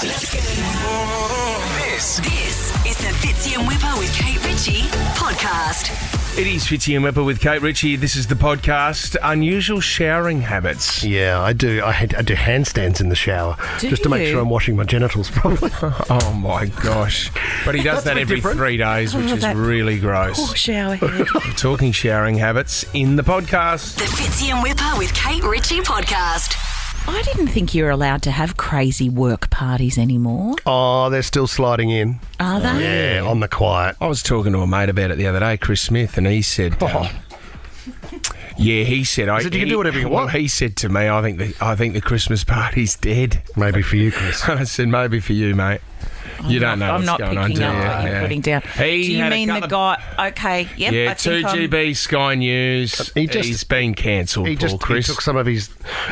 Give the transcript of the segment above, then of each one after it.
This is the Fitzy and Whipper with Kate Ritchie podcast. It is Fitzy and Whipper with Kate Ritchie. This is the podcast. Unusual showering habits. Yeah, I do. I do handstands in the shower just to make sure I'm washing my genitals properly. Oh my gosh. But he does that every 3 days, which is really gross. Oh, shower head. We're talking showering habits in the podcast. The Fitzy and Whipper with Kate Ritchie podcast. I didn't think you were allowed to have crazy work parties anymore. Oh, they're still sliding in. Are they? Yeah, on the quiet. I was talking to a mate about it the other day, Chris Smith, and he said... Yeah, he said... You can do whatever you want. Well, he said to me, I think the Christmas party's dead. Maybe for you, Chris. I said, maybe for you, mate. You don't know what's going on, do you? I'm not picking up what you're putting down. Do you mean the guy... Okay, yep. Yeah, I think 2GB Sky News. He's been cancelled, Paul Chris. He took some of his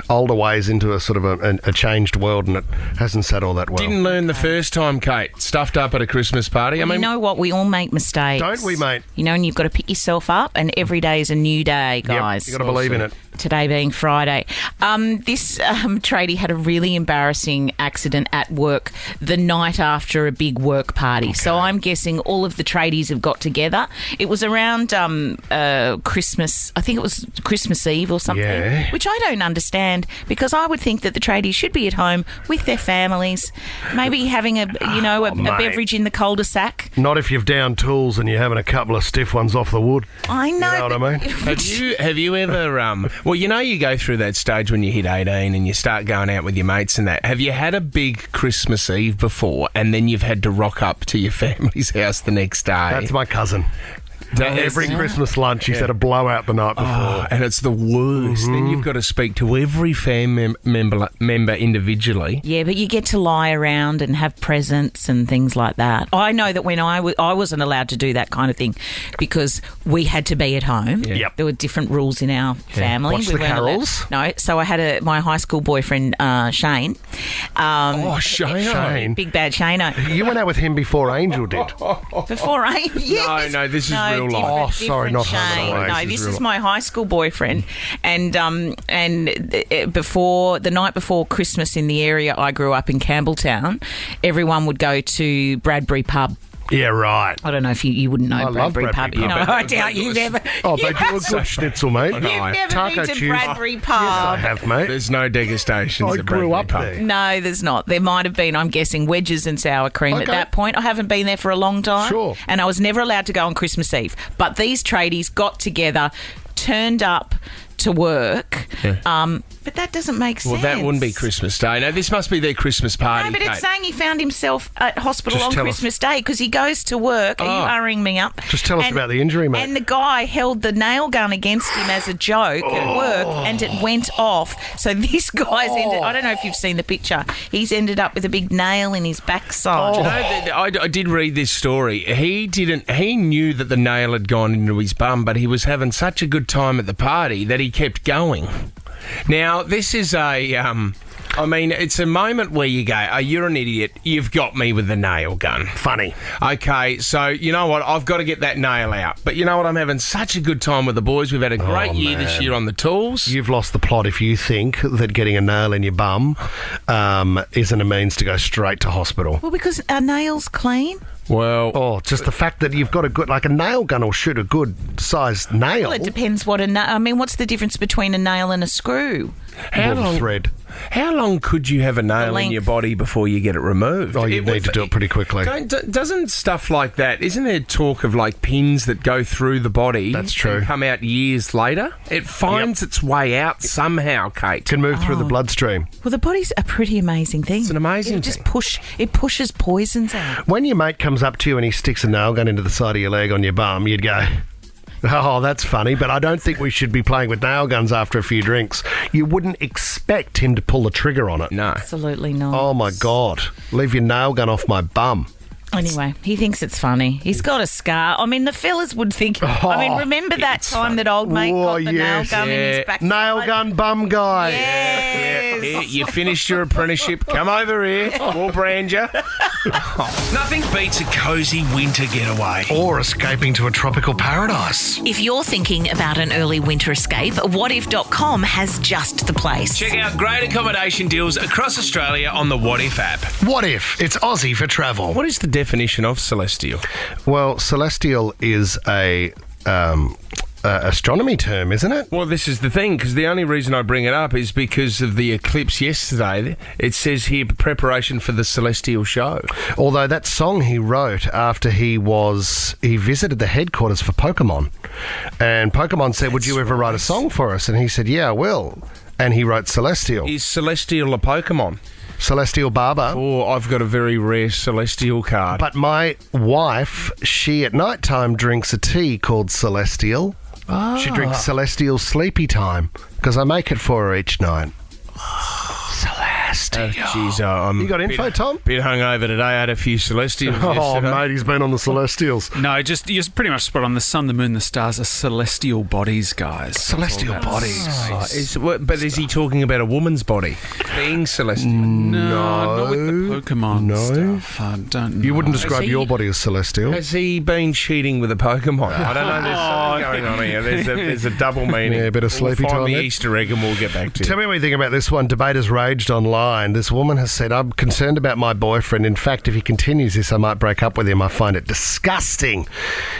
older ways into a sort of a changed world, and it hasn't sat all that well. Didn't learn the first time, Kate. Stuffed up at a Christmas party. You know what? We all make mistakes. Don't we, mate? You know, and you've got to pick yourself up, and every day is a new day, guys. You've got to believe in it. Today being Friday. This tradie had a really embarrassing accident at work the night after a big work party. Okay. So I'm guessing all of the tradies have got together. It was around Christmas. I think it was Christmas Eve or something, which I don't understand because I would think that the tradies should be at home with their families, maybe having a beverage in the cul-de-sac. Not if you've down tools and you're having a couple of stiff ones off the wood. I know. You know what I mean? Have you ever... Well, you know you go through that stage when you hit 18 and you start going out with your mates and that. Have you had a big Christmas Eve before and then you've had to rock up to your family's house the next day? That's my cousin. Every Christmas lunch, he's had a blowout the night before. Oh, and it's the worst. Then you've got to speak to every family member individually. Yeah, but you get to lie around and have presents and things like that. I know that when I wasn't allowed to do that kind of thing because we had to be at home. Yeah. There were different rules in our family. Watch the carols? No, so I had my high school boyfriend, Shane. Shane. Big bad Shane. You went out with him before Angel did. Before Angel? Yes. No, this is real life. Oh, sorry, not Shane. Home. No, this is my high school boyfriend, and before the night before Christmas in the area I grew up in, Campbelltown, everyone would go to Bradbury Pub. Yeah, right. I don't know if you wouldn't know Bradbury Pub. You know, I doubt you've ever. Oh, they do a good schnitzel, mate. You've never been to Bradbury Pub. Yes, I have, mate. There's no degustations. I grew up there. No, there's not. There might have been, I'm guessing, wedges and sour cream at that point. I haven't been there for a long time. Sure. And I was never allowed to go on Christmas Eve. But these tradies got together, turned up to work. Yeah. But that doesn't make sense. Well, that wouldn't be Christmas Day. No, this must be their Christmas party. No, but it's saying he found himself at hospital Just on Christmas Day because he goes to work. Are you hurrying me up? Just tell us about the injury, mate. And the guy held the nail gun against him as a joke at work and it went off. So this guy's ended... I don't know if you've seen the picture. He's ended up with a big nail in his backside. You know, I did read this story. He knew that the nail had gone into his bum, but he was having such a good time at the party that he kept going. Now, this is it's a moment where you go, oh, you're an idiot. You've got me with the nail gun. Funny. Okay, so you know what? I've got to get that nail out. But you know what? I'm having such a good time with the boys. We've had a great year this year on the tools. You've lost the plot if you think that getting a nail in your bum isn't a means to go straight to hospital. Well, because are nails clean? Well... just the fact that you've got a nail gun will shoot a good-sized nail. Well, it depends what what's the difference between a nail and a screw? Thread. How long could you have a nail in your body before you get it removed? Oh, you need to do it pretty quickly. Doesn't stuff like that, isn't there talk of like pins that go through the body? That's true. And come out years later? It finds its way out somehow, Kate. Can move through the bloodstream. Well, the body's a pretty amazing thing. It's an amazing thing. It pushes poisons out. When your mate comes up to you and he sticks a nail gun into the side of your leg on your bum, you'd go... Oh, that's funny, but I don't think we should be playing with nail guns after a few drinks. You wouldn't expect him to pull the trigger on it. No. Absolutely not. Oh, my God. Leave your nail gun off my bum. Anyway, he thinks it's funny. He's got a scar. I mean, the fellas would think... remember that time that old mate got the nail gun in his back? Nail gun bum guy. Yes. Here, you finished your apprenticeship. Come over here. We'll brand you. Nothing beats a cosy winter getaway. Or escaping to a tropical paradise. If you're thinking about an early winter escape, whatif.com has just the place. Check out great accommodation deals across Australia on the What If app. What if? It's Aussie for travel. What is the definition of celestial? Well, celestial is a astronomy term, isn't it? Well, this is the thing, because the only reason I bring it up is because of the eclipse yesterday. It says here, preparation for the celestial show. Although that song he wrote after he visited the headquarters for Pokemon. And Pokemon said, would you ever write a song for us? And he said, yeah, I will. And he wrote Celestial. Is Celestial a Pokemon? Celestial Barber. Oh, I've got a very rare Celestial card. But my wife, she at night time drinks a tea called Celestial. She drinks Celestial Sleepy Time because I make it for her each night. Celestial. Jeez, You got info, Tom? Bit hungover today. I had a few Celestials yesterday. Mate, he's been on the Celestials. No, you're pretty much spot on. The sun, the moon, the stars are celestial bodies, guys. Celestial bodies. But is he talking about a woman's body being celestial? No, not with the Pokemon stuff. I don't know. You wouldn't describe your body as celestial. Has he been cheating with a Pokemon? I don't know. There's something going on here. There's a double meaning. Yeah, a bit of sleepy We'll time find the there. Easter egg and we'll get back to Tell me what you think about this one. Debaters raged online. This woman has said, I'm concerned about my boyfriend. In fact, if he continues this, I might break up with him. I find it disgusting.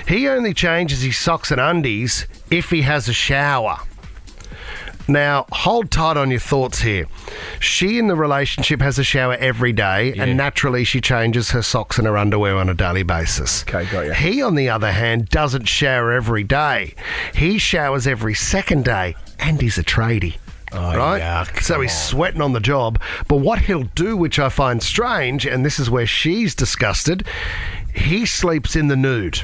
He only changes his socks and undies if he has a shower. Now, hold tight on your thoughts here. She in the relationship has a shower every day, and naturally she changes her socks and her underwear on a daily basis. Okay, got you. He, on the other hand, doesn't shower every day. He showers every second day, and he's a tradie. Right? yuck, So come he's on. sweating on the job. But what he'll do, which I find strange, and this is where she's disgusted, he sleeps in the nude.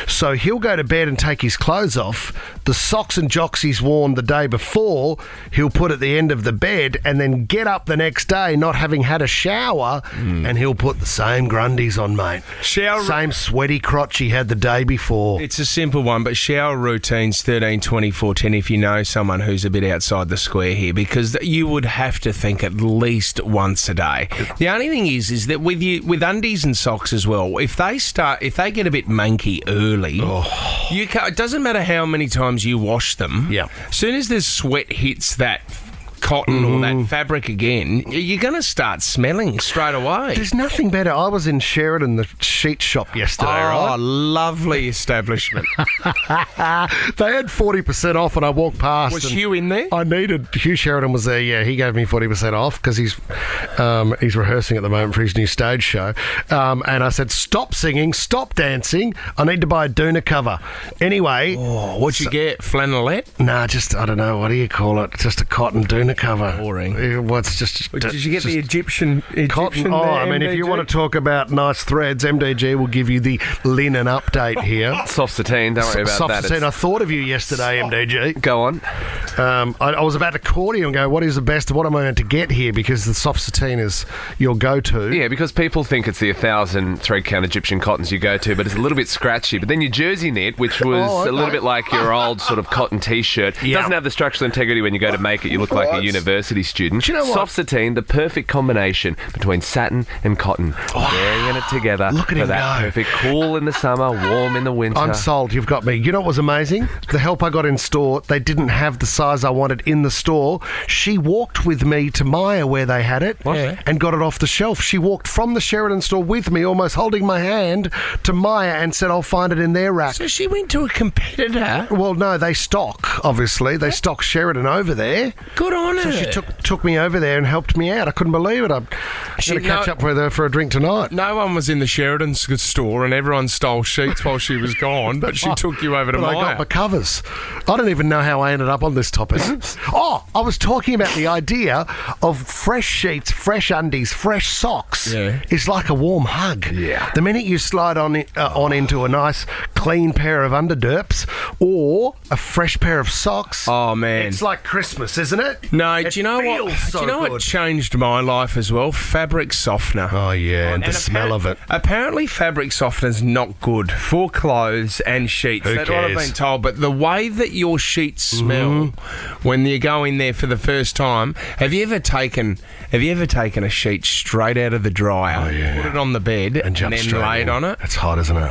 So he'll go to bed and take his clothes off. The socks and jocks he's worn the day before, he'll put at the end of the bed and then get up the next day not having had a shower and he'll put the same grundies on, mate. Same sweaty crotch he had the day before. It's a simple one, but shower routines 13, 24, 10 if you know someone who's a bit outside the square here, because you would have to think at least once a day. The only thing is that with undies and socks as well, if they get a bit manky early, you can't, it doesn't matter how many times you wash them. Yeah. As soon as the sweat hits that cotton or that fabric again, you're going to start smelling straight away. There's nothing better. I was in Sheridan, the sheet shop yesterday, right? Lovely establishment. They had 40% off and I walked past. Was and Hugh in there? Hugh Sheridan was there, yeah. He gave me 40% off because he's rehearsing at the moment for his new stage show. And I said, stop singing, stop dancing. I need to buy a Doona cover. Anyway. What'd you get? Flannelette? Nah, just, I don't know, what do you call it? Just a cotton Doona cover. Boring. Well, it's just... Did you get the Egyptian Cotton. Oh, I mean, if you want to talk about nice threads, MDG will give you the linen update here. Soft sateen, don't worry about Soft that. sateen. I thought of you yesterday, MDG. Go on. I was about to call you and go, what is the best? What am I going to get here? Because the soft sateen is your go-to. Yeah, because people think it's the 1,000 thread count Egyptian cottons you go to, but it's a little bit scratchy. But then your jersey knit, which was a little bit like your old sort of cotton T-shirt, doesn't have the structural integrity when you go to make it. You look like a university student. Do you know what? Soft sateen, the perfect combination between satin and cotton. Wearing it together Look at for him that go. perfect cool in the summer, warm in the winter. I'm sold. You've got me. You know what was amazing? The help I got in store, they didn't have the size I wanted in the store. She walked with me to Maya where they had it and got it off the shelf. She walked from the Sheridan store with me, almost holding my hand, to Maya and said, I'll find it in their rack. So she went to a competitor? Well, no, they stock, obviously. They stock Sheridan over there. Good on her. So she took me over there and helped me out. I couldn't believe it. I'm going to catch up with her for a drink tonight. No one was in the Sheridan store and everyone stole sheets while she was gone, but she took you over to But I Maya. got my covers. I don't even know how I ended up on this topic. I was talking about the idea of fresh sheets, fresh undies, fresh socks. Yeah. Is like a warm hug. Yeah. The minute you slide on into a nice, clean pair of underderps or a fresh pair of socks, Oh, man. it's like Christmas, isn't it? No, do you know what? feels so do you know good. what changed my life as well? Fabric softener. Oh, yeah, and the smell of it. Apparently, fabric softener's not good for clothes and sheets. Who That's what I've cares? been told. But the way that your sheets smell when you go in there for the first time, have you ever taken a sheet straight out of the dryer, put it on the bed, and jump then straight laid in. on it? It's hot, isn't it?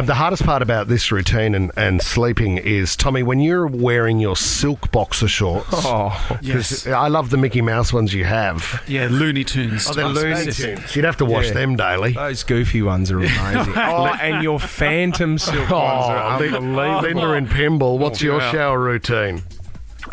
The hardest part about this routine and sleeping is, Tommy, when you're wearing your silk boxer shorts. Oh, Yes. I love the Mickey Mouse ones you have. Yeah, Looney Tunes. Oh, they're Looney Tunes. You'd have to wash them daily. those goofy ones are amazing. And your phantom silk ones are unbelievable. Linda in Pymble, what's your Yeah. shower routine?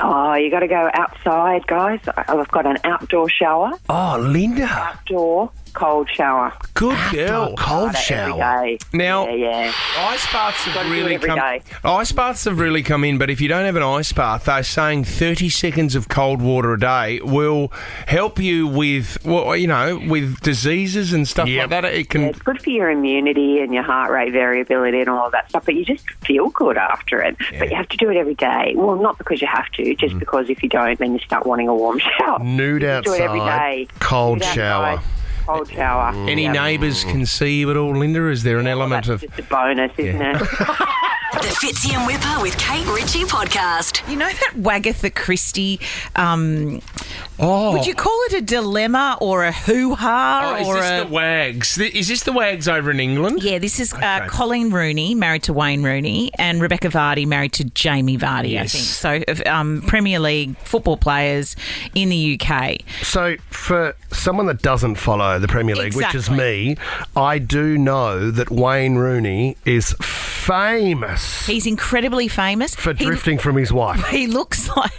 Oh, you got to go outside, guys. I've got an outdoor shower, Oh, Linda. outdoor cold shower. Good girl. Cold Every shower. day. Now, Yeah. ice baths have Gotta do it really every come. day. Ice baths have really come in, but if you don't have an ice bath, they're saying 30 seconds of cold water a day will help you with, with diseases and stuff like that. It Yeah, can. it's good for your immunity and your heart rate variability and all of that stuff, but you just feel good after it. But you have to do it every day. Well, not because you have to, just because if you don't, then you start wanting a warm shower. Nude You outside, do it every day. cold Nude shower. outside, cold shower. Any neighbours can see you at all, Linda? Is there an element That's of? just a bonus, isn't it? The Fitzy and Whipper with Kate Ritchie podcast. You know that Wagatha Christie, Oh, would you call it a dilemma or a hoo-ha? is or this a... the Wags? Is this the Wags over in England? Yeah, this is Colleen Rooney, married to Wayne Rooney, and Rebecca Vardy, married to Jamie Vardy, Yes. I think. So, Premier League football players in the UK. So, for someone that doesn't follow the Premier League, which is me, I do know that Wayne Rooney is famous He's incredibly famous. for drifting from his wife. He looks like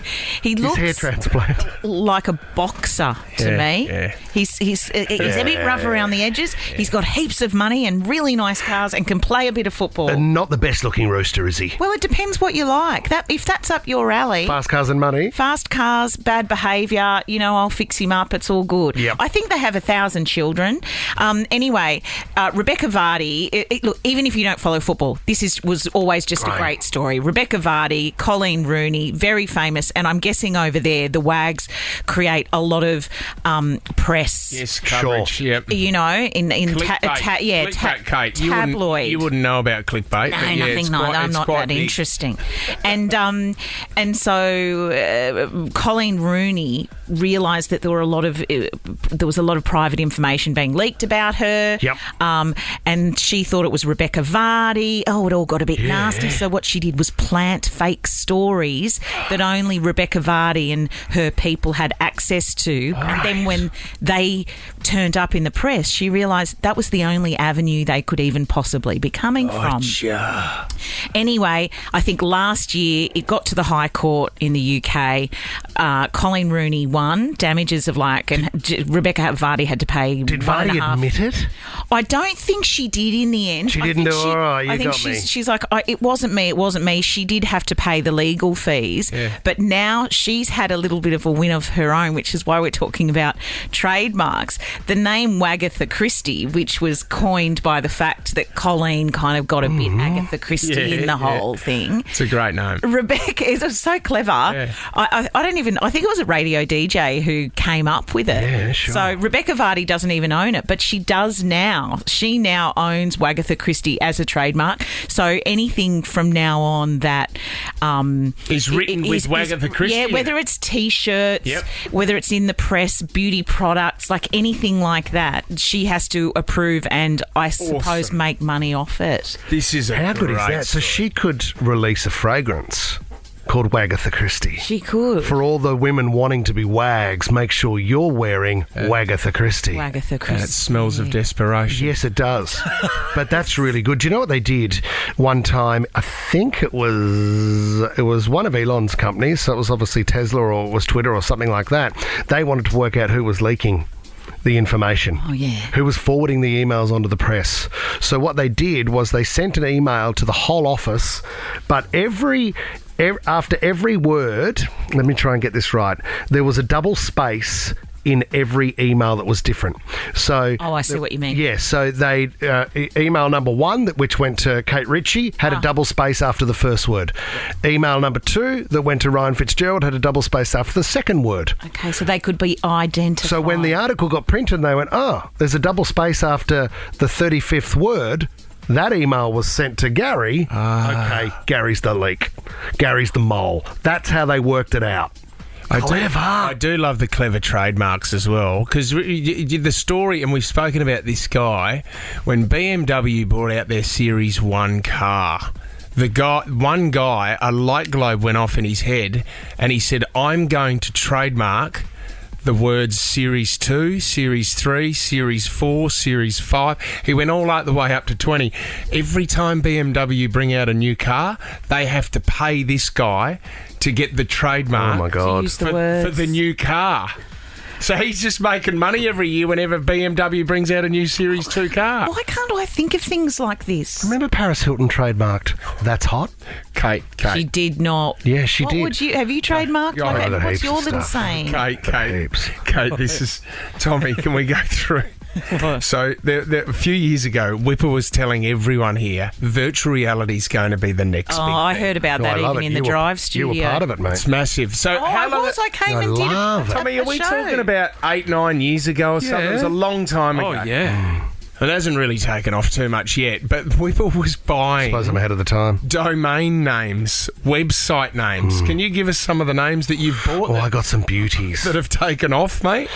His hair transplant. like a boxer to Yeah, me. yeah. He's a bit rough around the edges. He's got heaps of money and really nice cars and can play a bit of football. And not the best looking rooster, is he? Well, it depends what you like. If that's up your alley. Fast cars and money. Fast cars, bad behaviour, I'll fix him up. It's all good. Yep. I think they have 1,000 children. Anyway, Rebecca Vardy, look, even if you don't follow football, this was always just a great story. Rebecca Vardy, Colleen Rooney, very famous, and I'm guessing over there the Wags create a lot of press. Yes, coverage. Yep. In Clickbait, Kate. tabloid. You wouldn't know about clickbait. No, but yeah, nothing it's like quite- that. I'm it's not quite that big. interesting. And so Colleen Rooney realised that there was a lot of private information being leaked about her. Yep. And she thought it was Rebecca Vardy. Oh, it all got a bit nasty. So what she did was plant fake stories that only Rebecca Vardy and her people had access to. And then when they turned up in the press, she realised that was the only avenue they could even possibly be coming from. Anyway, I think last year it got to the High Court in the UK. Colleen Rooney won damages of and Rebecca Vardy had to pay. Did $1.5 Vardy admit it? I don't think she did in the end. She I didn't think do it? All right, you I think got me. she's like, it wasn't me. She did have to pay the legal fees. Yeah. But now she's had a little bit of a win of her own, which is why we're talking about trademarks. The name Wagatha Christie, which was coined by the fact that Colleen kind of got a bit Agatha Christie in the whole thing. It's a great name. Rebecca is so clever. Yeah. I think it was a radio DJ who came up with it. Yeah, sure. So Rebecca Vardy doesn't even own it, but she does now. She now owns Wagatha Christie as a trademark. So anything from now on that Is written with Wagatha Christie Yeah, in whether it's T-shirts, Yep. whether it's in the press, beauty products, like anything like that, she has to approve and I suppose make money off it. This is a How good is great that? So story. she could release a fragrance called Wagatha Christie. She could. For all the women wanting to be wags, make sure you're wearing Wagatha Christie. Wagatha Christie. And it smells of desperation. Yes, it does. But that's really good. Do you know what they did one time? I think it was one of Elon's companies. So it was obviously Tesla or it was Twitter or something like that. They wanted to work out who was leaking the information. Oh, yeah. Who was forwarding the emails onto the press. So what they did was they sent an email to the whole office, but after every word, let me try and get this right, there was a double space in every email that was different. So, Oh, I see what you mean. Yeah, so they email number 1, which went to Kate Ritchie, had a double space after the first word. Email number 2 that went to Ryan Fitzgerald had a double space after the second word. Okay, so they could be identified. So when the article got printed, they went, oh, there's a double space after the 35th word. That email was sent to Gary. Okay, Gary's the leak. Gary's the mole. That's how they worked it out. I do love the clever trademarks as well, because the story, and we've spoken about this guy, when BMW brought out their Series 1 car, one guy, a light globe went off in his head, and he said, I'm going to trademark the words Series 2, Series 3, Series 4, Series 5. He went all the way up to 20. Every time BMW bring out a new car, they have to pay this guy to get the trademark Oh, my God. use the for words. the new car. So he's just making money every year whenever BMW brings out a new Series 2 car. Why can't I think of things like this? Remember Paris Hilton trademarked That's Hot? Kate. She did not. Yeah, she what did. Would you have you trademarked? Yeah, I Like, know what's heaps your of little stuff. saying? Kate, this is... Tommy, can we go through... So, a few years ago, Whipper was telling everyone here, virtual reality is going to be the next Oh, big I thing. heard about that I love even it. in the You were- Drive studio. You were part of it, mate. It's massive. So, Oh, how I long... was. I came I and did love it. Tommy, a are we show. talking about 8-9 years ago or something? It was a long time ago. Oh, yeah. It hasn't really taken off too much yet, but Whipper was buying Suppose I'm ahead of the time. domain names, website names. Can you give us some of the names that you've bought Oh, I got some beauties. that have taken off, mate?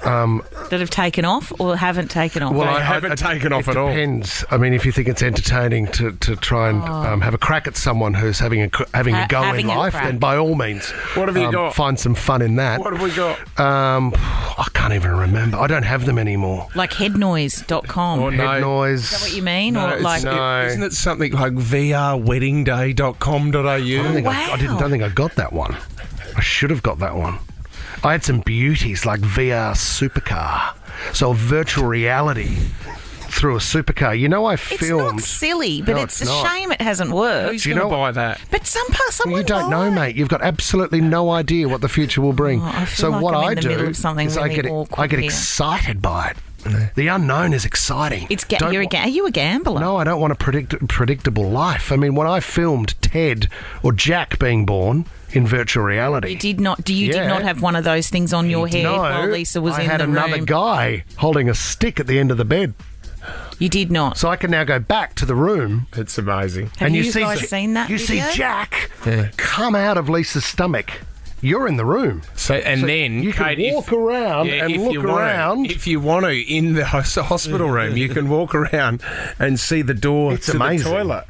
That have taken off or haven't taken off? Well, I haven't taken off at all. It depends. I mean, if you think it's entertaining to try and have a crack at someone who's having a go having in a life, crack. then by all means, What have you got? Find some fun in that. What have we got? I can't even remember. I don't have them anymore. Like headnoise.com. Oh, Is no. Head noise. that what you mean? No, or like isn't it something like vrweddingday.com.au? I don't think I got that one. I should have got that one. I had some beauties like VR supercar. So virtual reality through a supercar. You know, I it's filmed. not silly, but No, it's it's a not. shame it hasn't worked. Who's Do you going to know- buy that? But someone You don't know, mate. You've got absolutely no idea what the future will bring. Oh, I feel so like what I'm I in the do middle of something is really I awkward get here. excited by it. The unknown is exciting. Don't Are you a gambler? No, I don't want a predictable life. I mean, when I filmed Ted or Jack being born in virtual reality, You did not. Did Yeah. not have one of those things on your head no, while Lisa was I in had the another room? guy holding a stick at the end of the bed, You did not. so I can now go back to the room. It's amazing. Have and you see, guys seen that You video? see Jack come out of Lisa's stomach. You're in the room. So then you can Kate, walk around and look around. If you want to, in the hospital room, you can walk around and see the door It's to amazing. the toilet.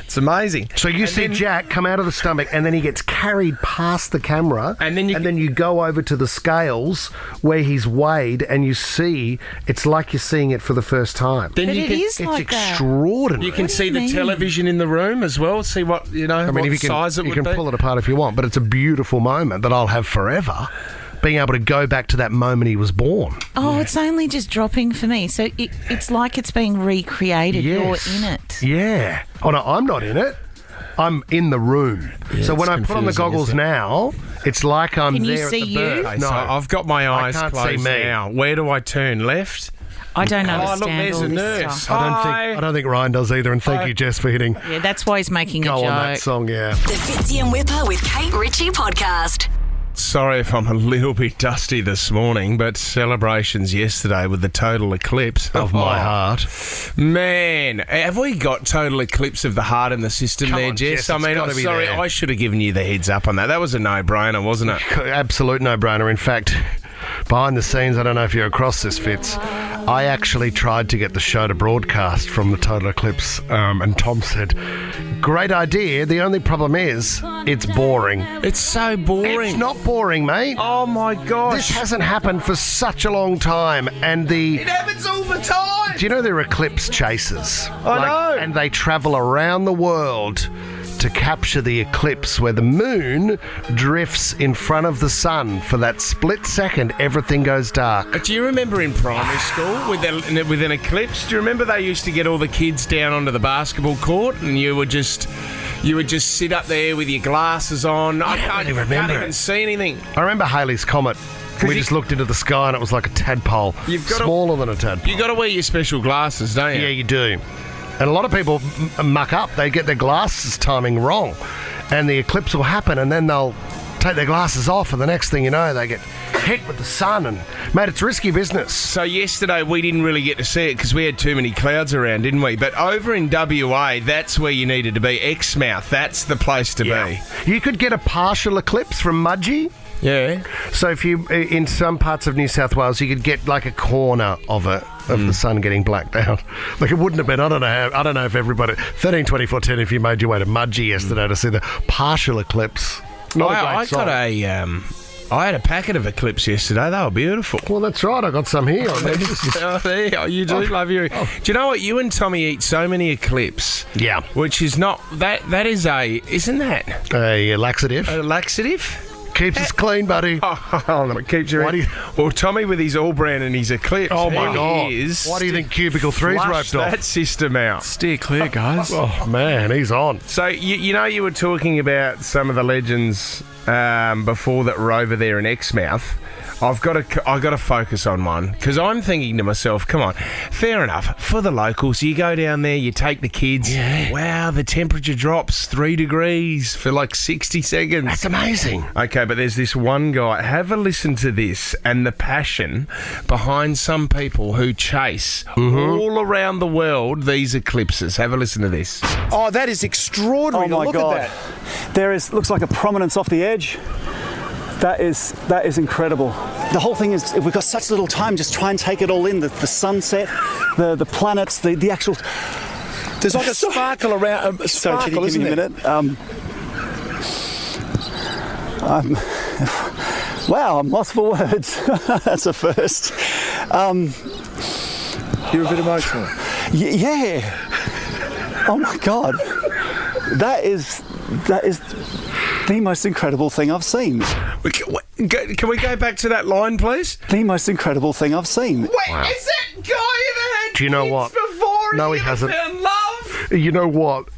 It's amazing. So you see Jack come out of the stomach, and then he gets carried past the camera, And then you go over to the scales where he's weighed, and you see it's like you're seeing it for the first time. Then But you it can, is It's like that. extraordinary. you can do see you the mean? television in the room as well. See what I mean, if you can, size it you would can be. pull it apart if you want, but it's a beautiful moment that I'll have forever. Being able to go back to that moment he was born. Oh, it's only just dropping for me. So it's like it's being recreated. Yes. You're in it. Yeah. Oh no, I'm not in it. I'm in the room. So when I it's put on the confusing, goggles isn't it? now, it's like I'm Can you there see at the you? birth. Okay, No, so I've got my eyes can't see closed me. now. Where do I turn? Left? I don't Oh, look, understand there's all a this nurse. stuff. I don't think Ryan does either. And thank you, Jess, for hitting Yeah, that's why he's making go a joke. on that song. Yeah. The Fitzy and Whipper with Kate Ritchie podcast. Sorry if I'm a little bit dusty this morning, but celebrations yesterday with the total eclipse Of my heart. Man, have we got total eclipse of the heart in the system Come there, on, Jess? Jess, I it's mean, gotta I'm be sorry, there. I should have given you the heads up on that. That was a no-brainer, wasn't it? Absolute no-brainer. In fact, behind the scenes, I don't know if you're across this, Fitz, I actually tried to get the show to broadcast from the total eclipse, and Tom said, great idea. The only problem is it's boring. It's so boring. It's not boring, mate. Oh, my gosh. This hasn't happened for such a long time, and It happens all the time. do you know they're eclipse chasers? I know. And they travel around the world to capture the eclipse where the moon drifts in front of the sun. For that split second, everything goes dark. Do you remember in primary school with an eclipse? Do you remember they used to get all the kids down onto the basketball court and you would just sit up there with your glasses on? I can't really remember even it. see anything. I remember Halley's Comet We just looked into the sky and it was like a tadpole. Smaller than a tadpole. You got to wear your special glasses, don't you? Yeah, you do. And a lot of people muck up. They get their glasses timing wrong. And the eclipse will happen and then they'll take their glasses off and the next thing you know, they get hit with the sun. And, mate, it's risky business. So yesterday we didn't really get to see it because we had too many clouds around, didn't we? But over in WA, that's where you needed to be. Exmouth, that's the place to be. You could get a partial eclipse from Mudgee. Yeah. So if you, in some parts of New South Wales, you could get like a corner of it, of the sun getting blacked out. Like it wouldn't have been, I don't know if everybody, 13, 24, 10, if you made your way to Mudgee yesterday to see the partial eclipse. I had a packet of eclipse yesterday. They were beautiful. Well, that's right. I got some here. Oh, there you go. You do love your... Do you know what? You and Tommy eat so many eclipse. Yeah. Which is not... That is a... Isn't that... A laxative. A laxative? Keeps us clean, buddy. It keeps you... Well, Tommy with his All Brand and his eclipse. Oh, my God. Why do you think Cubicle 3's roped off? that system out. Steer clear, guys. Oh, man, he's on. So, you know, you were talking about some of the legends before that were over there in Exmouth. I've got to focus on one because I'm thinking to myself, come on, fair enough. For the locals, you go down there, you take the kids. Yeah. Wow, the temperature drops 3 degrees for like 60 seconds. That's amazing. Okay, but there's this one guy. Have a listen to this and the passion behind some people who chase all around the world these eclipses. Have a listen to this. Oh, that is extraordinary. Oh, my Look God. at that. There looks like a prominence off the edge. That is incredible. The whole thing is, we've got such little time, just try and take it all in. The sunset, the planets, the actual... There's like a sparkle around, a sparkle, give me a minute. Wow, I'm lost for words. That's a first. You're a bit emotional. Yeah. Oh my God. That is the most incredible thing I've seen. Can we go back to that line, please? The most incredible thing I've seen. Wait, is that guy ever had Do you know kids what? before? No, he ever hasn't. Found love? You know what?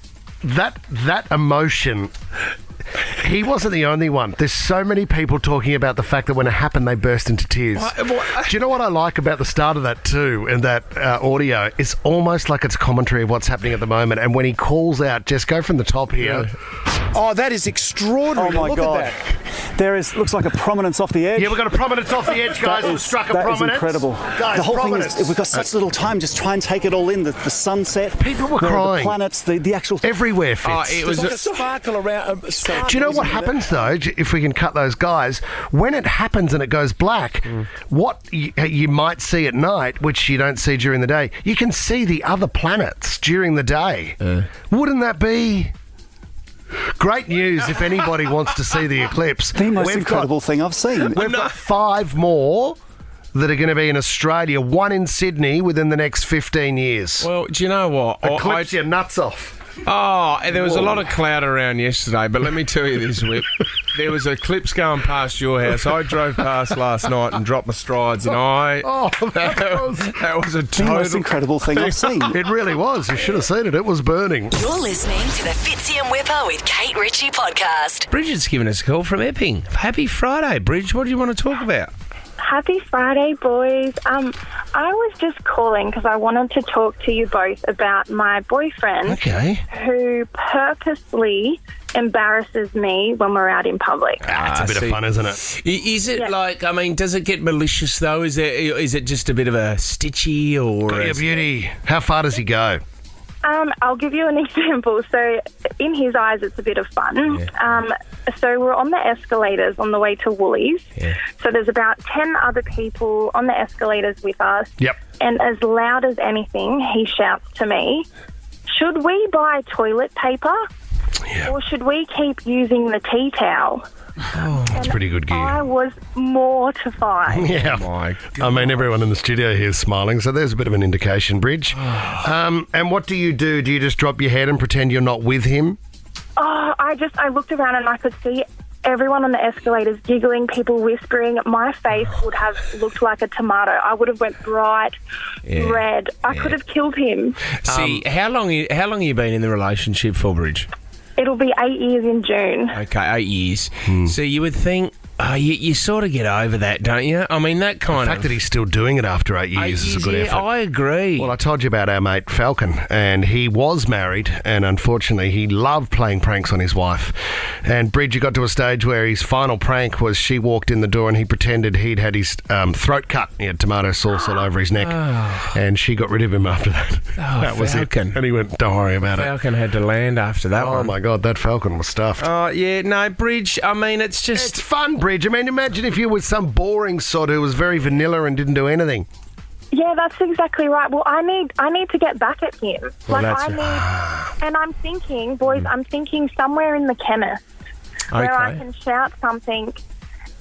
That emotion... He wasn't the only one. There's so many people talking about the fact that when it happened, they burst into tears. Do you know what I like about the start of that too, and that audio? It's almost like it's commentary of what's happening at the moment. And when he calls out, just go from the top here. Oh, that is extraordinary. Oh, my Look God. at that. Looks like a prominence off the edge. Yeah, we've got a prominence off the edge, guys. We've struck a prominence. That is incredible. Guys, the whole prominence. thing is, we've got such little time, just try and take it all in. The sunset. People were crying. The planets, the actual... Everywhere fits. It was There's like a sparkle around. Do you know what happens, though, if we can cut those guys? When it happens and it goes black, what you might see at night, which you don't see during the day, you can see the other planets during the day. Wouldn't that be... Great news if anybody wants to see the eclipse. The most incredible thing I've seen. We've got 5 more that are going to be in Australia, 1 in Sydney within the next 15 years. Well, do you know what? Eclipse your nuts off. Oh, and there was a lot of cloud around yesterday, but let me tell you this, Whip. There was an eclipse going past your house. I drove past last night and dropped my strides, and that was a The most incredible thing I've seen. It really was. You should have seen it. It was burning. You're listening to the Fitzy and Whipper with Kate Ritchie podcast. Bridget's given us a call from Epping. Happy Friday, Bridge. What do you want to talk about? Happy Friday, boys. I was just calling because I wanted to talk to you both about my boyfriend who purposely embarrasses me when we're out in public. It's a bit of fun, isn't it? Is it like, I mean, does it get malicious though? Is it just a bit of a stitchy or... Got your beauty. How far does he go? I'll give you an example. So in his eyes, it's a bit of fun. So we're on the escalators on the way to Woolies. Yeah. So there's about 10 other people on the escalators with us. Yep. And as loud as anything, he shouts to me, should we buy toilet paper? Yeah. Or should we keep using the tea towel? Oh, that's pretty good gear. I was mortified. Yeah. I mean, everyone in the studio here is smiling, so there's a bit of an indication, Bridge. And what do? Do you just drop your head and pretend you're not with him? Oh, I looked around and I could see everyone on the escalators giggling, people whispering. My face would have looked like a tomato. I would have went bright red. I could have killed him. See, how long have you been in the relationship for, Bridge? It'll be 8 years in June. Okay, 8 years. So you would think you sort of get over that, don't you? I mean, that kind The fact that he's still doing it after 8 years is a good effort. I agree. Well, I told you about our mate Falcon, and he was married, and unfortunately he loved playing pranks on his wife. And Bridget got to a stage where his final prank was she walked in the door and he pretended he'd had his throat cut. He had tomato sauce all over his neck, and she got rid of him after that. That was Falcon. it. And he went, don't worry about it. Falcon had to land after that one. Oh, my God, that Falcon was stuffed. Oh, yeah, no, Bridge, I mean, it's just... It's fun, Bridge. I mean, imagine if you were some boring sod who was very vanilla and didn't do anything. Yeah, that's exactly right. Well, I need to get back at him. Well, And I'm thinking, boys, I'm thinking somewhere in the chemist where I can shout something.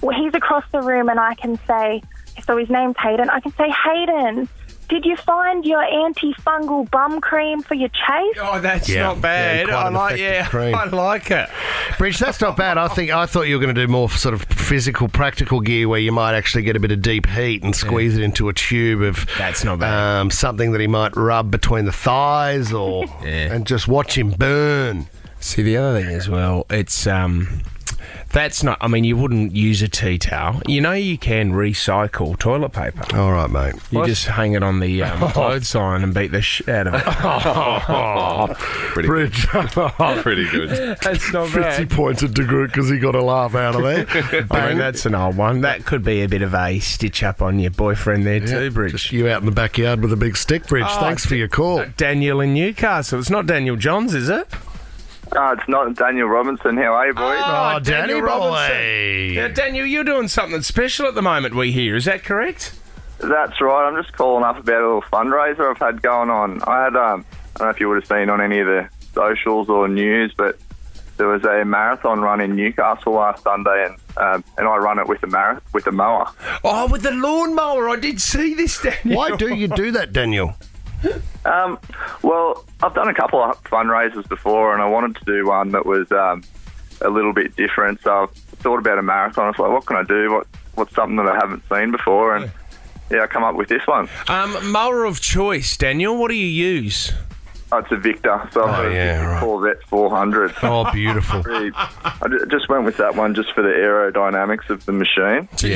Well, he's across the room and I can say, so his name's Hayden, I can say, Hayden, did you find your antifungal bum cream for your chase? Oh, that's not bad. Yeah, I like it. Bridge, that's not bad. I thought you were going to do more sort of physical, practical gear where you might actually get a bit of deep heat and squeeze it into a tube of that's not bad. Something that he might rub between the thighs or and just watch him burn. See, the other thing as well, it's that's not. I mean, you wouldn't use a tea towel. You know, you can recycle toilet paper. All right, mate. You just hang it on the clothes sign and beat the shit out of it. Pretty Bridge. Pretty good. That's not Fitzy bad. pointed to Groot because he got a laugh out of there. I mean, that's an old one. That could be a bit of a stitch up on your boyfriend there too, Bridge. Just you out in the backyard with a big stick, Bridge. Thanks for your call. Daniel in Newcastle. It's not Daniel Johns, is it? It's not Daniel Robinson. How are you, boys? Oh, Danny Robinson. boy. Now, Daniel, you're doing something special at the moment, we hear. Is that correct? That's right. I'm just calling up about a little fundraiser I've had going on. I had, I don't know if you would have seen on any of the socials or news, but there was a marathon run in Newcastle last Sunday, and I run it with a mower. Oh, with the lawnmower. I did see this, Daniel. Why do you do that, Daniel? Well, I've done a couple of fundraisers before, and I wanted to do one that was a little bit different. So I thought about a marathon. I was like, what can I do? What's something that I haven't seen before? And I come up with this one. Mower of choice, Daniel. What do you use? Oh, it's a Victor, so I've got a Corvette 400. Oh, beautiful. I just went with that one just for the aerodynamics of the machine. Do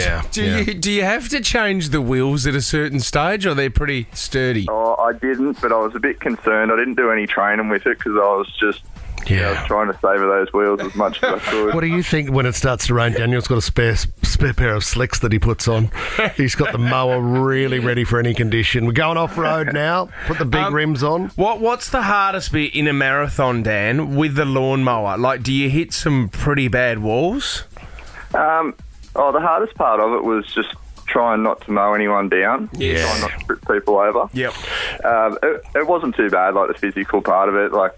you have to change the wheels at a certain stage, or they're pretty sturdy? Oh, I didn't, but I was a bit concerned. I didn't do any training with it because I was just I was trying to savour those wheels as much as I could. What do you think when it starts to rain? Daniel's got a spare pair of slicks that he puts on. He's got the mower really ready for any condition. We're going off-road now. Put the big rims on. What's the hardest bit in a marathon, Dan, with the lawnmower? Like, do you hit some pretty bad walls? The hardest part of it was just trying not to mow anyone down. Yeah. Trying not to trip people over. Yep. It wasn't too bad, like the physical part of it, like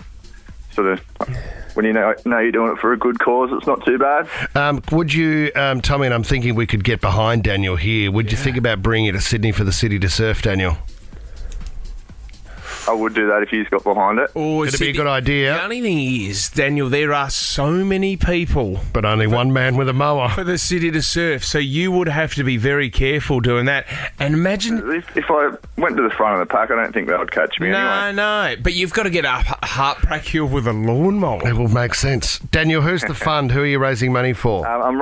sort of when you know you're doing it for a good cause, it's not too bad. Would you, Tommy, and I'm thinking we could get behind Daniel here, would you think about bringing it to Sydney for the City to Surf, Daniel? I would do that if he's got behind it. It'd be a good idea. The only thing is, Daniel, there are so many people. But only one man with a mower. For the City to Surf, so you would have to be very careful doing that. And imagine... If I went to the front of the pack, I don't think that would catch me anyway. No, but you've got to get up Heartbreak Hill with a lawnmower. It will make sense. Daniel, who's the fund? Who are you raising money for? I'm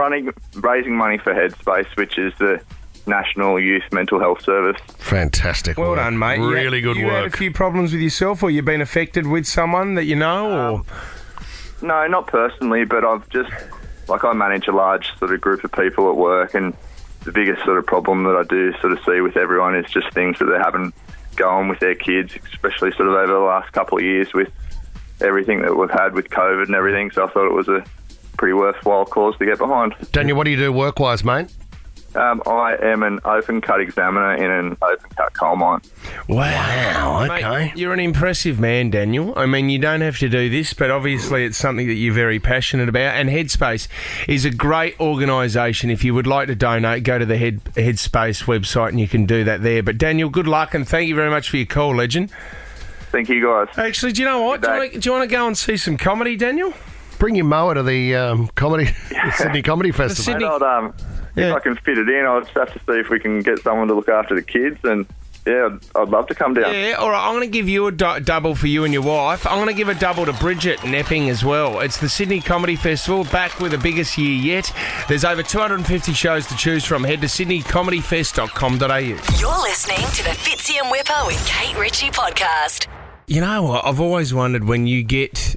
raising money for Headspace, which is the National Youth Mental Health Service. Fantastic Well work. done, mate. Really good you had a work. few problems with yourself, or you've been affected with someone that you know, or... No, not personally, but I've just... I manage a large sort of group of people at work, and the biggest sort of problem that I do sort of see with everyone is just things that they're having going with their kids, especially sort of over the last couple of years with everything that we've had with COVID and everything, so I thought it was a pretty worthwhile cause to get behind. Daniel, what do you do work-wise, mate? I am an open cut examiner in an open cut coal mine. Wow, okay. Mate, you're an impressive man, Daniel. I mean, you don't have to do this, but obviously it's something that you're very passionate about. And Headspace is a great organisation. If you would like to donate, go to the Headspace website and you can do that there. But Daniel, good luck and thank you very much for your call, legend. Thank you, guys. Actually, do you know what? Do you want to go and see some comedy, Daniel? Bring your mower to the Sydney Comedy Festival. If I can fit it in, I'll just have to see if we can get someone to look after the kids and Yeah, I'd love to come down. Yeah, all right, I'm going to give you a double for you and your wife. I'm going to give a double to Bridget in Epping as well. It's the Sydney Comedy Festival, back with the biggest year yet. There's over 250 shows to choose from. Head to sydneycomedyfest.com.au. You're listening to the Fitzy and Whipper with Kate Ritchie podcast. You know what? I've always wondered when you get,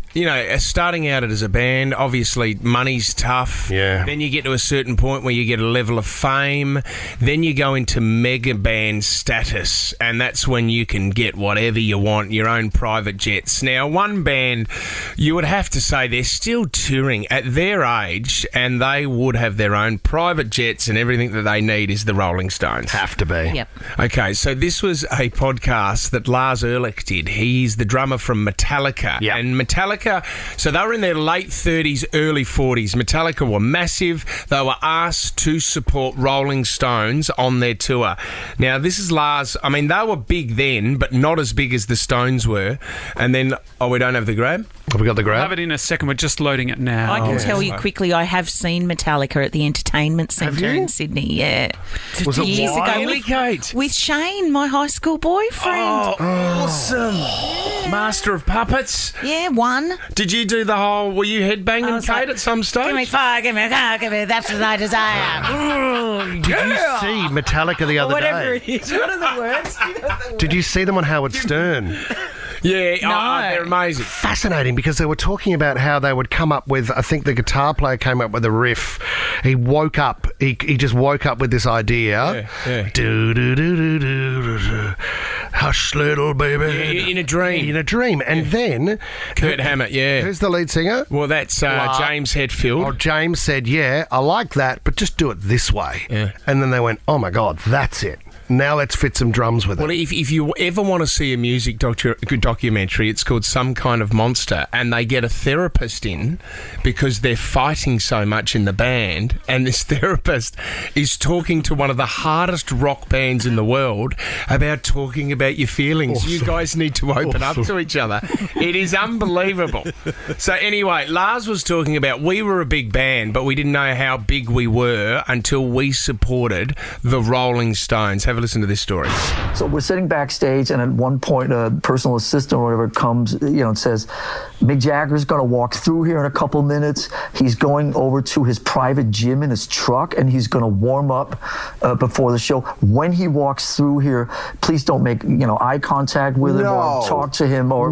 starting out as a band, obviously money's tough. Yeah. Then you get to a certain point where you get a level of fame. Then you go into mega band status, and that's when you can get whatever you want, your own private jets. Now, one band, you would have to say they're still touring at their age, and they would have their own private jets, and everything that they need is the Rolling Stones. Have to be. Yep. Okay, so this was a podcast that Lars Ulrich did. He's the drummer from Metallica. Yep. And Metallica, so they were in their late 30s, early 40s. Metallica were massive. They were asked to support Rolling Stones on their tour. Now, this is Lars. I mean, they were big then, but not as big as the Stones were. And then, we don't have the grab? Have we got the We'll grab? have it in a second. We're just loading it now. I can tell you quickly, I have seen Metallica at the Entertainment Centre in Sydney, yeah. Was it years ago Really, Kate? with Shane, my high school boyfriend. Oh, awesome. Master of Puppets. Yeah, one. Did you do the whole, were you I headbanging, was Kate, like, at some stage? Give me fire, give me a car, give me that's what I desire. Did you see Metallica the other Whatever day? it is. What are the words? Did you see them on Howard Stern? Yeah, No. they're amazing. Fascinating, because they were talking about how they would come up with, I think the guitar player came up with a riff. He woke up, he just woke up with this idea. Yeah. Do, do, do, do, do, do, do. Hush, little baby. Yeah, in a dream. In a dream. And then... Kurt Hammett, yeah. Who's the lead singer? Well, that's James Hetfield. Oh, James said, yeah, I like that, but just do it this way. Yeah. And then they went, oh my God, that's it. Now let's fit some drums with Well, it. if you ever want to see a music documentary, it's called Some Kind of Monster, and they get a therapist in because they're fighting so much in the band, and this therapist is talking to one of the hardest rock bands in the world about talking about your feelings. Awesome. You guys need to open up to each other. It is unbelievable. So anyway, Lars was talking about we were a big band, but we didn't know how big we were until we supported the Rolling Stones. Have a listen to this story. So we're sitting backstage, and at one point, a personal assistant or whatever comes, and says, Mick Jagger's going to walk through here in a couple minutes. He's going over to his private gym in his truck, and he's going to warm up before the show. When he walks through here, please don't make, eye contact with him or talk to him or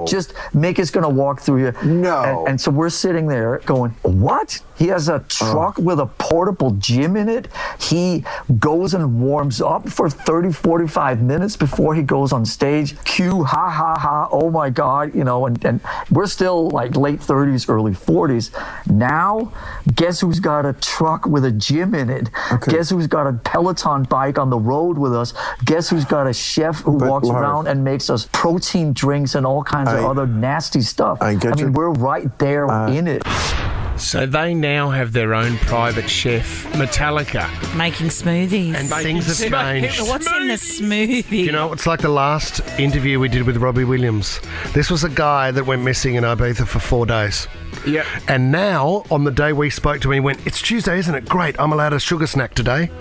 just Mick is going to walk through here. No. And so we're sitting there going, what? He has a truck with a portable gym in it. He goes and warms up for 30, 45 minutes before he goes on stage. Cue, ha, ha, ha, oh my God, and we're still like late 30s, early 40s. Now, guess who's got a truck with a gym in it? Okay. Guess who's got a Peloton bike on the road with us? Guess who's got a chef who walks around and makes us protein drinks and all kinds of other nasty stuff? I mean, we're right there in it. So they now have their own private chef, Metallica. Making smoothies. And things have changed. What's in the smoothie? It's like the last interview we did with Robbie Williams. This was a guy that went missing in Ibiza for 4 days. Yeah. And now, on the day we spoke to him, he went, it's Tuesday, isn't it? Great, I'm allowed a sugar snack today.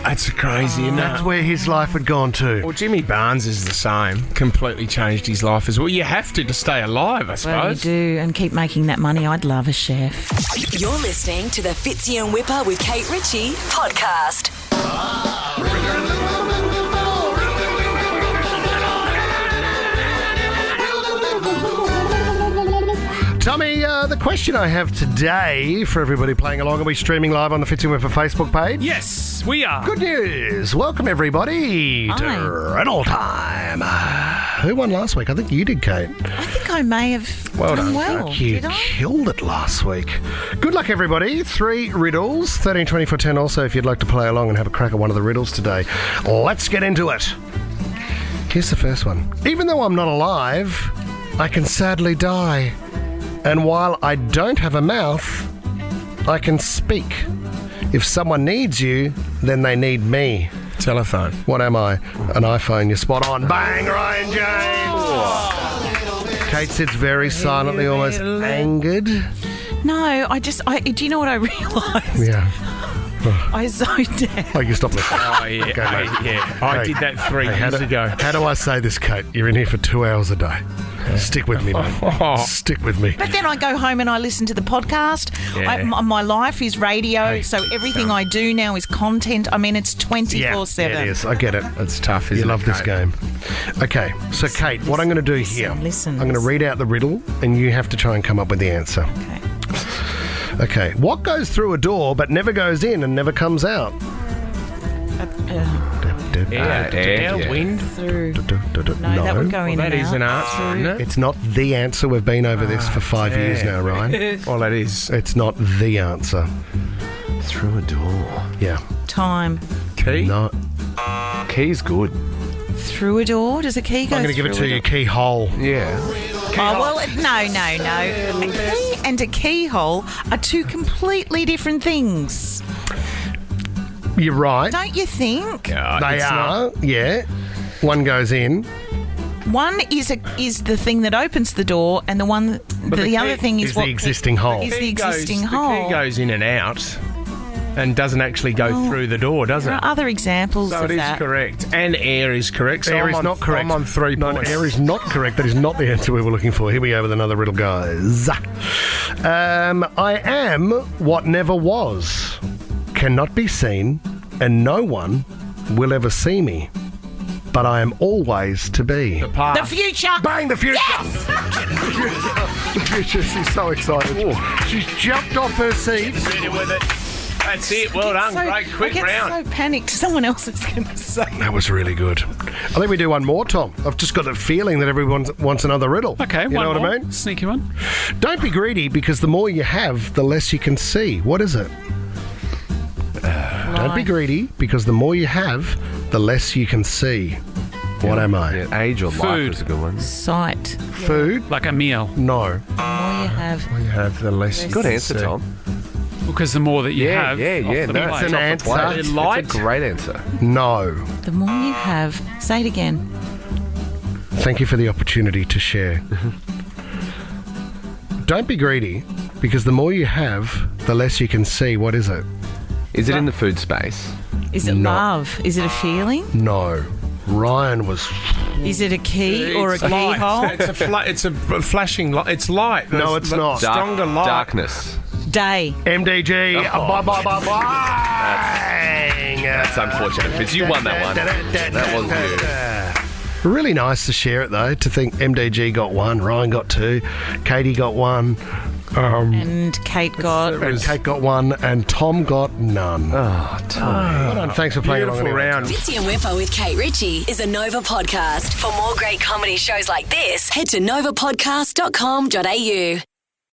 That's crazy, isn't it? That's where his life had gone to. Well, Jimmy Barnes is the same. Completely changed his life as well. You have to stay alive, I suppose. Well, you do, and keep making that money. I'd love a chef. You're listening to the Fitzy and Whipper with Kate Ritchie podcast. Tommy, the question I have today for everybody playing along, are we streaming live on the Fitzy and Whipper Facebook page? Yes, we are. Good news. Welcome, everybody, to Riddle Time. Who won last week? I think you did, Kate. I think I may have Well done done. well. You Did I? killed it last week. Good luck, everybody. 3 riddles, 13, 24, 10. Also, if you'd like to play along and have a crack at one of the riddles today, let's get into it. Here's the first one. Even though I'm not alive, I can sadly die. And while I don't have a mouth, I can speak. If someone needs you, then they need me. Telephone. What am I? An iPhone. You're spot on. Bang, Ryan James! Kate sits very silently, almost angered. No, do you know what I realised? Yeah. I zoned out. Oh, you stop listening. Oh, yeah. Okay, mate. Yeah. I did that 3 years ago. How do I say this, Kate? You're in here for 2 hours a day. Stick with me, mate. Stick with me. But then I go home and I listen to the podcast. Yeah. My life is radio, so everything I do now is content. I mean, it's 24/7. Yeah, it is. I get it. It's tough, isn't You it, love this Kate? game. Okay, so Kate, what I'm going to do here, listen. I'm going to read out the riddle and you have to try and come up with the answer. Okay. What goes through a door but never goes in and never comes out? Air, wind. Through. No, that would go in That and is out. an answer, isn't it? It's not the answer. We've been over this for 5 years now, Ryan. Well, that is. It's not the answer. Through a door. Yeah. Time. Key? No. Key's good. Through a door? Does a key go I'm going to give it through to a you. door? Keyhole. Yeah. Oh, well, no. A key and a keyhole are two completely different things. You're right. Don't you think? They are. Yeah. One goes in. One is the thing that opens the door, and the other thing is the existing hole. Is the existing The hole. key goes in and out and doesn't actually go through the door, does There it? are other examples So of it is that. correct. And air is correct. So Air I'm is on, not correct. I'm on 3 No, points. air is not correct. That is not the answer we were looking for. Here we go with another riddle, guys. I am what never was, cannot be seen, and no one will ever see me. But I am always to be. The future. Bang, the future! Yes! The future. She's so excited. She's jumped off her seat. Ready with it. That's it. Well done. Great, quick I get round. so panicked. Someone else is going to say. That was really good. I think we do one more, Tom. I've just got a feeling that everyone wants another riddle. Okay, you one know what more. I mean? Sneaky one. Don't be greedy because the more you have, the less you can see. What is it? Don't be greedy because the more you have, the less you can see. What am I? Yeah, age or life Food. is a good one. Sight. Food? Like a meal. No. The more you have. You have the less. Good answer, Tom. Because the more that you have, Yeah. off the That's plate. an answer. Light. It's a great answer. No. The more you have. Say it again. Thank you for the opportunity to share. Don't be greedy because the more you have, the less you can see. What is it? Is it in the food space? Is it No. love? Is it a feeling? No. Ryan was... Is it a key or a It's light. keyhole? It's a flashing light. It's light. No, it's not. Stronger light. Darkness. Day. MDG. Bye. That's unfortunate, Fitz. You won that one. That was you. Really nice to share it, though, to think MDG got 1, Ryan got 2, Katie got 1, And Kate got. and Kate got 1, and Tom got none. Oh, Tom. Well done. Thanks for playing along. Beautiful anyway. round. Fitzy and Whipper with Kate Ritchie is a Nova podcast. For more great comedy shows like this, head to novapodcast.com.au.